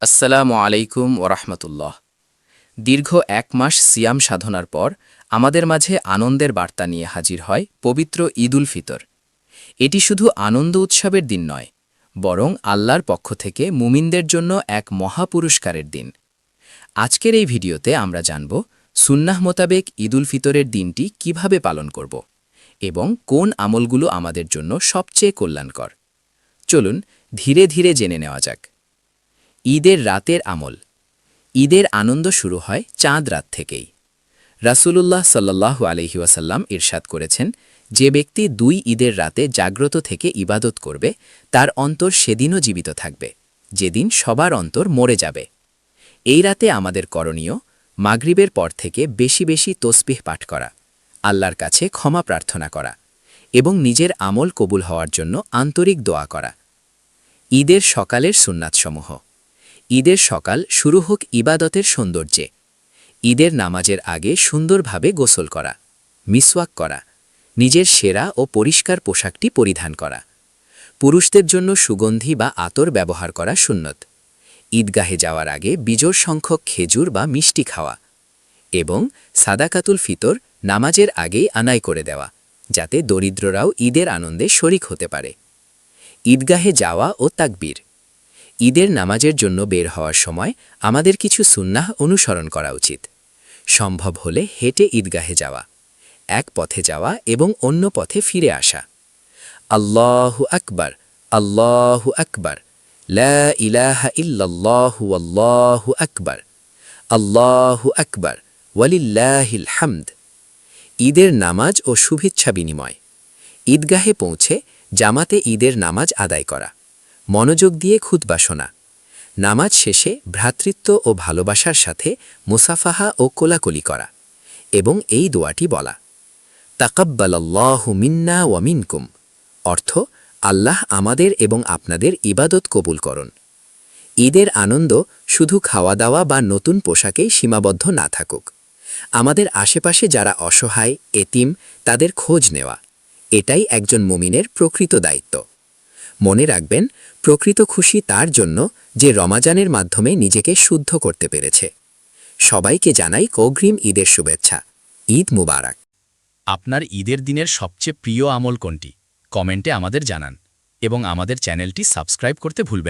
আসসালামু আলাইকুম ওরহমতুল্লাহ। দীর্ঘ এক মাস সিয়াম সাধনার পর আমাদের মাঝে আনন্দের বার্তা নিয়ে হাজির হয় পবিত্র ঈদ উল ফিতর। এটি শুধু আনন্দ উৎসবের দিন নয়, বরং আল্লাহর পক্ষ থেকে মুমিনদের জন্য এক মহাপুরস্কারের দিন। আজকের এই ভিডিওতে আমরা জানব সুন্নাহ মোতাবেক ঈদ উল ফিতরের দিনটি কিভাবে পালন করব এবং কোন আমলগুলো আমাদের জন্য সবচেয়ে কল্যাণকর। চলুন ধীরে ধীরে জেনে নেওয়া যাক। ঈদের রাতের আমল। ঈদের আনন্দ শুরু হয় চাঁদ রাত থেকেই। রাসূলুল্লাহ সাল্লাল্লাহু আলাইহি ওয়াসাল্লাম ইরশাদ করেছেন, যে ব্যক্তি ২ ঈদের রাতে জাগ্রত থেকে ইবাদত করবে তার অন্তর সেদিনও জীবিত থাকবে, যেদিন সবার অন্তর মরে যাবে। এই রাতে আমাদের করণীয় মাগরিবের পর থেকে বেশি বেশি তসবিহ পাঠ করা, আল্লাহর কাছে ক্ষমা প্রার্থনা করা এবং নিজের আমল কবুল হওয়ার জন্য আন্তরিক দোয়া করা। ঈদের সকালের সুন্নাতসমূহ। ঈদের সকাল শুরু হোক ইবাদতের সৌন্দর্যে। ঈদের নামাজের আগে সুন্দরভাবে গোসল করা, মিসওয়াক করা, নিজের সেরা ও পরিষ্কার পোশাকটি পরিধান করা। পুরুষদের জন্য সুগন্ধি বা আতর ব্যবহার করা সুন্নত। ঈদগাহে যাওয়ার আগে বিজোড় সংখ্যক খেজুর বা মিষ্টি খাওয়া এবং সাদাকাতুল ফিতর নামাজের আগেই আনায় করে দেওয়া, যাতে দরিদ্ররাও ঈদের আনন্দে শরিক হতে পারে। ঈদগাহে যাওয়া ও তাকবীর। ঈদের নামাজের জন্য বের হওয়ার সময় আমাদের কিছু সুন্নাহ অনুসরণ করা উচিত। সম্ভব হলে হেঁটে ঈদগাহে যাওয়া, এক পথে যাওয়া এবং অন্য পথে ফিরে আসা। আল্লাহু আকবার, আল্লাহু আকবার, লা ইলাহা ইল্লাল্লাহু আল্লাহু আকবার, আল্লাহু আকবার, ওয়ালিল্লাহিল হামদ। ঈদের নামাজ ও শুভেচ্ছা বিনিময়। ঈদগাহে পৌঁছে জামাতে ঈদের নামাজ আদায় করা, মনোযোগ দিয়ে খুতবা শোনা, নামাজ শেষে ভ্রাতৃত্ব ও ভালোবাসার সাথে মুসাফাহা ও কোলাকুলি করা এবং এই দোয়াটি বলা, তাকাব্বালাল্লাহু মিন্না ওয়া মিনকুম, অর্থ আল্লাহ আমাদের এবং আপনাদের ইবাদত কবুল করুন। ঈদের আনন্দ শুধু খাওয়া দাওয়া বা নতুন পোশাকেই সীমাবদ্ধ না থাকুক। আমাদের আশেপাশে যারা অসহায়, এতিম, তাদের খোঁজ নেওয়া, এটাই একজন মুমিনের প্রকৃত দায়িত্ব। মনে রাখবেন, প্রকৃত খুশি তার জন্য যে রমাজানের মাধ্যমে নিজেকে শুদ্ধ করতে পেরেছে। সবাইকে জানাই অগ্রিম ঈদের শুভেচ্ছা। ঈদ মুবারক। আপনার ঈদের দিনের সবচেয়ে প্রিয় আমল কোনটি? কমেন্টে আমাদের জানান এবং আমাদের চ্যানেলটি সাবস্ক্রাইব করতে ভুলবেন না।